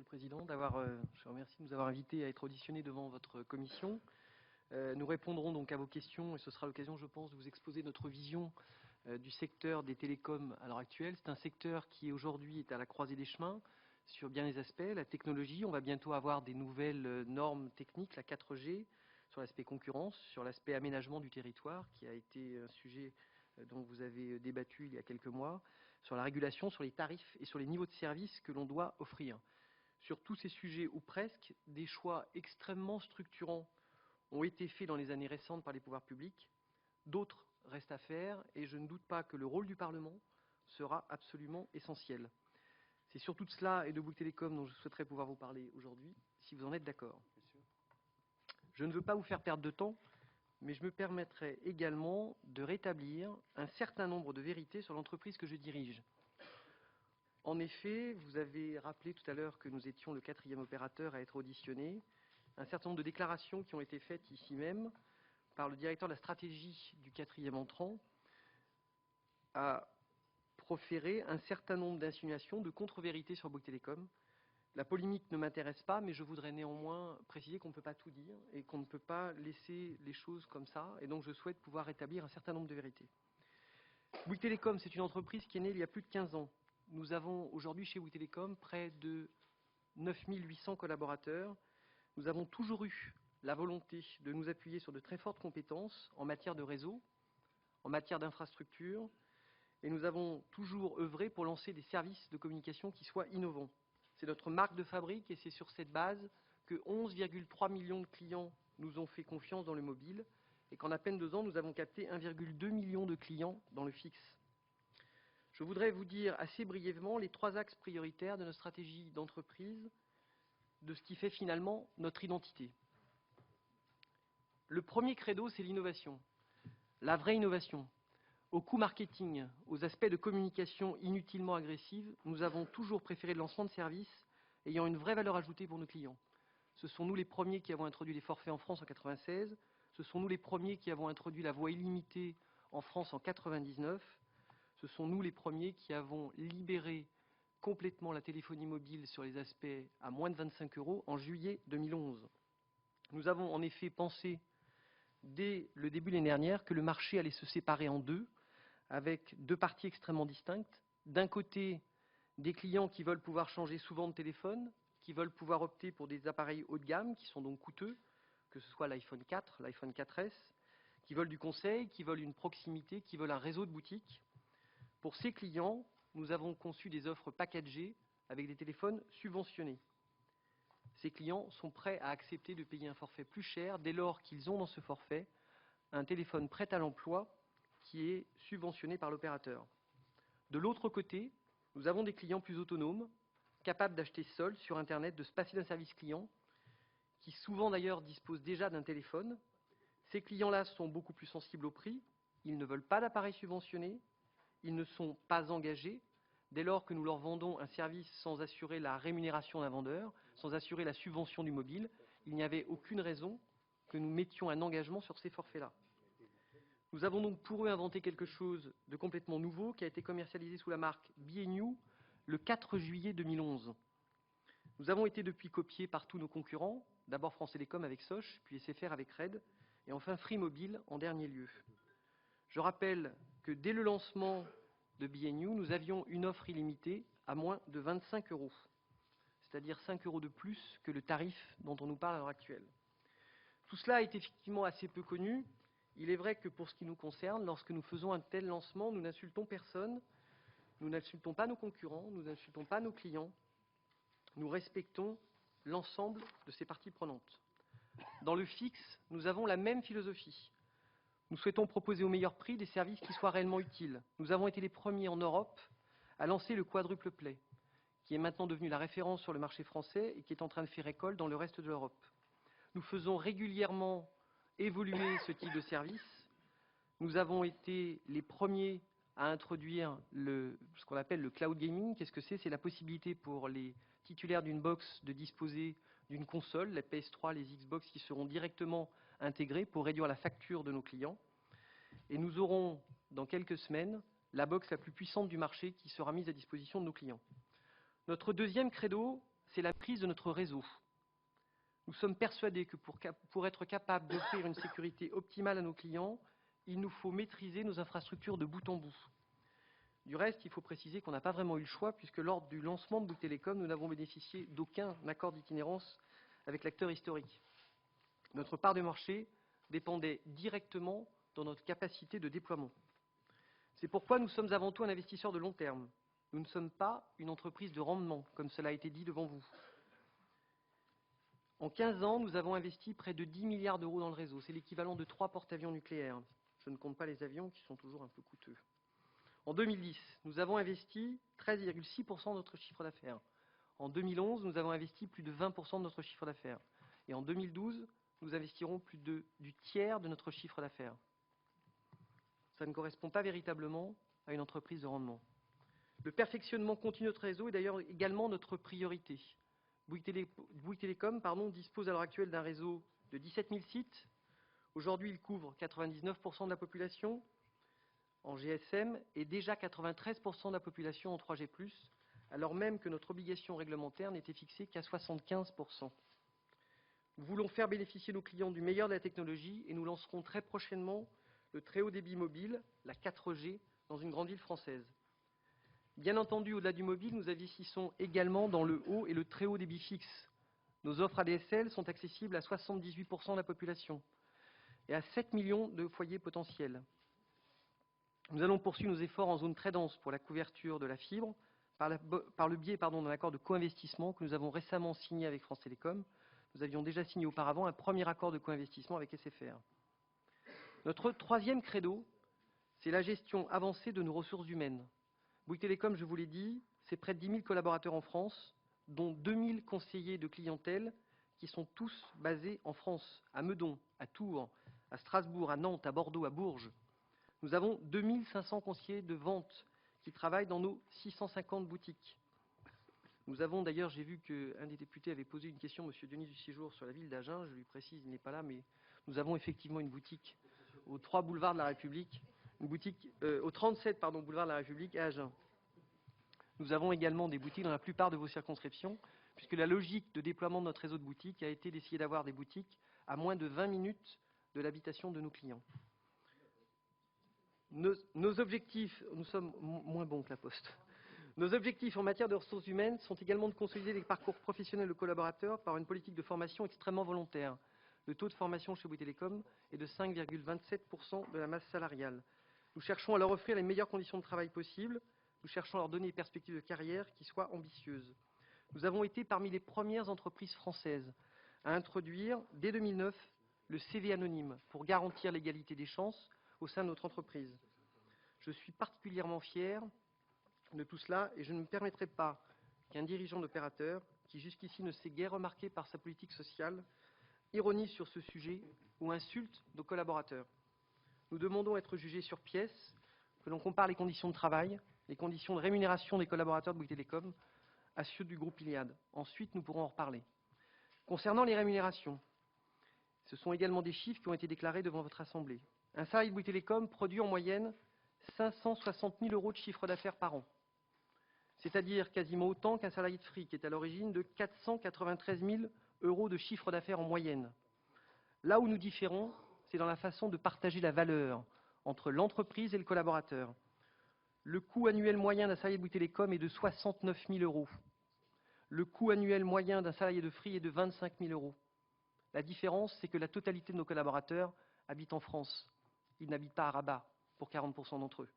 le Président, je vous remercie de nous avoir invités à être auditionnés devant votre commission. Nous répondrons donc à vos questions et ce sera l'occasion, je pense, de vous exposer notre vision du secteur des télécoms à l'heure actuelle. C'est un secteur qui aujourd'hui est à la croisée des chemins sur bien des aspects. La technologie, on va bientôt avoir des nouvelles normes techniques, la 4G, sur l'aspect concurrence, sur l'aspect aménagement du territoire, qui a été un sujet dont vous avez débattu il y a quelques mois, sur la régulation, sur les tarifs et sur les niveaux de services que l'on doit offrir. Sur tous ces sujets, ou presque, des choix extrêmement structurants ont été faits dans les années récentes par les pouvoirs publics. D'autres restent à faire et je ne doute pas que le rôle du Parlement sera absolument essentiel. C'est sur tout cela et de Bouygues Telecom dont je souhaiterais pouvoir vous parler aujourd'hui, si vous en êtes d'accord. Je ne veux pas vous faire perdre de temps, mais je me permettrai également de rétablir un certain nombre de vérités sur l'entreprise que je dirige. En effet, vous avez rappelé tout à l'heure que nous étions le 4e opérateur à être auditionné. Un certain nombre de déclarations qui ont été faites ici même par le directeur de la stratégie du 4e entrant a proféré un certain nombre d'insinuations, de contre-vérités sur Bouygues Telecom. La polémique ne m'intéresse pas, mais je voudrais néanmoins préciser qu'on ne peut pas tout dire et qu'on ne peut pas laisser les choses comme ça. Et donc, je souhaite pouvoir rétablir un certain nombre de vérités. Bouygues Telecom, c'est une entreprise qui est née il y a plus de 15 ans. Nous avons aujourd'hui chez Bouygues Telecom près de 9 800 collaborateurs. Nous avons toujours eu la volonté de nous appuyer sur de très fortes compétences en matière de réseau, en matière d'infrastructure, et nous avons toujours œuvré pour lancer des services de communication qui soient innovants. C'est notre marque de fabrique et c'est sur cette base que 11,3 millions de clients nous ont fait confiance dans le mobile et qu'en à peine 2 ans, nous avons capté 1,2 million de clients dans le fixe. Je voudrais vous dire assez brièvement les 3 axes prioritaires de notre stratégie d'entreprise, de ce qui fait finalement notre identité. Le premier credo, c'est l'innovation, la vraie innovation. Au coût marketing, aux aspects de communication inutilement agressives, nous avons toujours préféré le lancement de services ayant une vraie valeur ajoutée pour nos clients. Ce sont nous les premiers qui avons introduit les forfaits en France en 1996, ce sont nous les premiers qui avons introduit la voix illimitée en France en 1999, ce sont nous les premiers qui avons libéré complètement la téléphonie mobile sur les aspects à moins de 25 € en juillet 2011. Nous avons en effet pensé dès le début de l'année dernière que le marché allait se séparer en deux, avec 2 parties extrêmement distinctes. D'un côté, des clients qui veulent pouvoir changer souvent de téléphone, qui veulent pouvoir opter pour des appareils haut de gamme, qui sont donc coûteux, que ce soit l'iPhone 4, l'iPhone 4S, qui veulent du conseil, qui veulent une proximité, qui veulent un réseau de boutiques. Pour ces clients, nous avons conçu des offres packagées avec des téléphones subventionnés. Ces clients sont prêts à accepter de payer un forfait plus cher dès lors qu'ils ont dans ce forfait un téléphone prêt à l'emploi qui est subventionné par l'opérateur. De l'autre côté, nous avons des clients plus autonomes, capables d'acheter seuls sur Internet, de se passer d'un service client, qui souvent d'ailleurs disposent déjà d'un téléphone. Ces clients-là sont beaucoup plus sensibles au prix, ils ne veulent pas d'appareil subventionné, ils ne sont pas engagés. Dès lors que nous leur vendons un service sans assurer la rémunération d'un vendeur, sans assurer la subvention du mobile, il n'y avait aucune raison que nous mettions un engagement sur ces forfaits-là. Nous avons donc pour eux inventé quelque chose de complètement nouveau qui a été commercialisé sous la marque B&You le 4 juillet 2011. Nous avons été depuis copiés par tous nos concurrents, d'abord France Télécom avec Soch, puis SFR avec Red, et enfin Free Mobile en dernier lieu. Je rappelle que dès le lancement de B&You, nous avions une offre illimitée à moins de 25 €, c'est-à-dire 5 € de plus que le tarif dont on nous parle à l'heure actuelle. Tout cela est effectivement assez peu connu. Il est vrai que pour ce qui nous concerne, lorsque nous faisons un tel lancement, nous n'insultons personne, nous n'insultons pas nos concurrents, nous n'insultons pas nos clients, nous respectons l'ensemble de ces parties prenantes. Dans le fixe, nous avons la même philosophie. Nous souhaitons proposer au meilleur prix des services qui soient réellement utiles. Nous avons été les premiers en Europe à lancer le quadruple play, qui est maintenant devenu la référence sur le marché français et qui est en train de faire école dans le reste de l'Europe. Nous faisons régulièrement évoluer ce type de service. Nous avons été les premiers à introduire ce qu'on appelle le cloud gaming. Qu'est-ce que c'est? C'est la possibilité pour les titulaires d'une box de disposer d'une console, la PS3, les Xbox, qui seront directement intégrés pour réduire la facture de nos clients. Et nous aurons, dans quelques semaines, la box la plus puissante du marché qui sera mise à disposition de nos clients. Notre deuxième credo, c'est la prise de notre réseau. Nous sommes persuadés que pour être capable d'offrir une sécurité optimale à nos clients, il nous faut maîtriser nos infrastructures de bout en bout. Du reste, il faut préciser qu'on n'a pas vraiment eu le choix, puisque lors du lancement de Bouygues Telecom, nous n'avons bénéficié d'aucun accord d'itinérance avec l'acteur historique. Notre part de marché dépendait directement de notre capacité de déploiement. C'est pourquoi nous sommes avant tout un investisseur de long terme. Nous ne sommes pas une entreprise de rendement, comme cela a été dit devant vous. En 15 ans, nous avons investi près de 10 milliards d'euros dans le réseau. C'est l'équivalent de 3 porte-avions nucléaires. Je ne compte pas les avions qui sont toujours un peu coûteux. En 2010, nous avons investi 13,6% de notre chiffre d'affaires. En 2011, nous avons investi plus de 20% de notre chiffre d'affaires. Et en 2012, nous investirons plus du tiers de notre chiffre d'affaires. Ça ne correspond pas véritablement à une entreprise de rendement. Le perfectionnement continu de notre réseau est d'ailleurs également notre priorité. Bouygues Telecom dispose à l'heure actuelle d'un réseau de 17 000 sites. Aujourd'hui, il couvre 99% de la population en GSM et déjà 93% de la population en 3G+, alors même que notre obligation réglementaire n'était fixée qu'à 75%. Nous voulons faire bénéficier nos clients du meilleur de la technologie et nous lancerons très prochainement le très haut débit mobile, la 4G, dans une grande ville française. Bien entendu, au-delà du mobile, nous investissons également dans le haut et le très haut débit fixe. Nos offres ADSL sont accessibles à 78% de la population et à 7 millions de foyers potentiels. Nous allons poursuivre nos efforts en zone très dense pour la couverture de la fibre par le biais d'un accord de co-investissement que nous avons récemment signé avec France Télécom. Nous avions déjà signé auparavant un premier accord de co-investissement avec SFR. Notre troisième credo, c'est la gestion avancée de nos ressources humaines. Bouygues Telecom, je vous l'ai dit, c'est près de 10 000 collaborateurs en France, dont 2 000 conseillers de clientèle qui sont tous basés en France, à Meudon, à Tours, à Strasbourg, à Nantes, à Bordeaux, à Bourges. Nous avons 2 500 conseillers de vente qui travaillent dans nos 650 boutiques. Nous avons d'ailleurs, j'ai vu qu'un des députés avait posé une question, M. Denis Dussijour, sur la ville d'Agen. Je lui précise, il n'est pas là, mais nous avons effectivement une boutique au 3 boulevard de la République, une boutique au 37 boulevard de la République à Agen. Nous avons également des boutiques dans la plupart de vos circonscriptions, puisque la logique de déploiement de notre réseau de boutiques a été d'essayer d'avoir des boutiques à moins de 20 minutes de l'habitation de nos clients. Nos objectifs, nous sommes moins bons que la Poste. Nos objectifs en matière de ressources humaines sont également de consolider les parcours professionnels de collaborateurs par une politique de formation extrêmement volontaire. Le taux de formation chez Bouygues Telecom est de 5,27% de la masse salariale. Nous cherchons à leur offrir les meilleures conditions de travail possibles. Nous cherchons à leur donner des perspectives de carrière qui soient ambitieuses. Nous avons été parmi les premières entreprises françaises à introduire, dès 2009, le CV anonyme pour garantir l'égalité des chances au sein de notre entreprise. Je suis particulièrement fier de tout cela et je ne me permettrai pas qu'un dirigeant d'opérateur, qui jusqu'ici ne s'est guère remarqué par sa politique sociale, ironise sur ce sujet ou insulte nos collaborateurs. Nous demandons à être jugés sur pièce, que l'on compare les conditions de travail, les conditions de rémunération des collaborateurs de Bouygues Telecom à ceux du groupe Iliad. Ensuite, nous pourrons en reparler. Concernant les rémunérations, ce sont également des chiffres qui ont été déclarés devant votre Assemblée. Un salarié de Bouygues Telecom produit en moyenne 560 000 euros de chiffre d'affaires par an, c'est-à-dire quasiment autant qu'un salarié de Free, qui est à l'origine de 493 000 euros de chiffre d'affaires en moyenne. Là où nous différons, c'est dans la façon de partager la valeur entre l'entreprise et le collaborateur. Le coût annuel moyen d'un salarié de Bouygues Telecom est de 69 000 euros. Le coût annuel moyen d'un salarié de Free est de 25 000 euros. La différence, c'est que la totalité de nos collaborateurs habitent en France. Ils n'habitent pas à Rabat, pour 40% d'entre eux.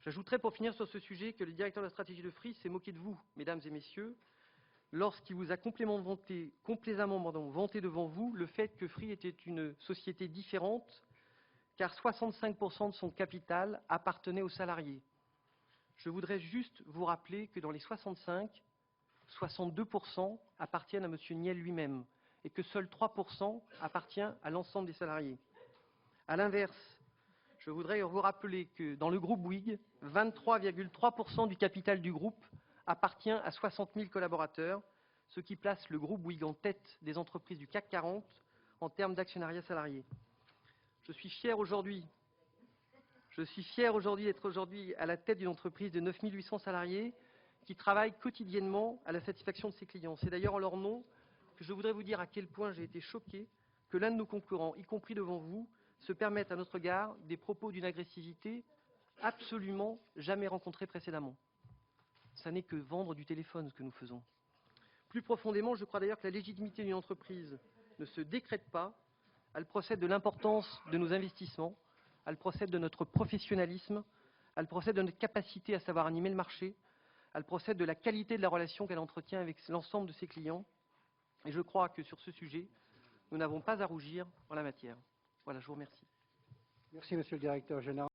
J'ajouterai pour finir sur ce sujet que le directeur de la stratégie de Free s'est moqué de vous, mesdames et messieurs, lorsqu'il vous a complaisamment vanté devant vous le fait que Free était une société différente, car 65% de son capital appartenait aux salariés. Je voudrais juste vous rappeler que dans les 65, 62% appartiennent à M. Niel lui-même et que seuls 3% appartiennent à l'ensemble des salariés. À l'inverse, je voudrais vous rappeler que dans le groupe Bouygues, 23,3% du capital du groupe appartient à 60 000 collaborateurs, ce qui place le groupe Bouygues en tête des entreprises du CAC 40 en termes d'actionnariat salarié. Je suis fier aujourd'hui d'être à la tête d'une entreprise de 9 800 salariés qui travaillent quotidiennement à la satisfaction de ses clients. C'est d'ailleurs en leur nom que je voudrais vous dire à quel point j'ai été choqué que l'un de nos concurrents, y compris devant vous, se permette à notre égard des propos d'une agressivité absolument jamais rencontrée précédemment. Ça n'est que vendre du téléphone, ce que nous faisons. Plus profondément, je crois d'ailleurs que la légitimité d'une entreprise ne se décrète pas, elle procède de l'importance de nos investissements, elle procède de notre professionnalisme, elle procède de notre capacité à savoir animer le marché, elle procède de la qualité de la relation qu'elle entretient avec l'ensemble de ses clients. Et je crois que sur ce sujet, nous n'avons pas à rougir en la matière. Voilà, je vous remercie. Merci, Monsieur le Directeur général.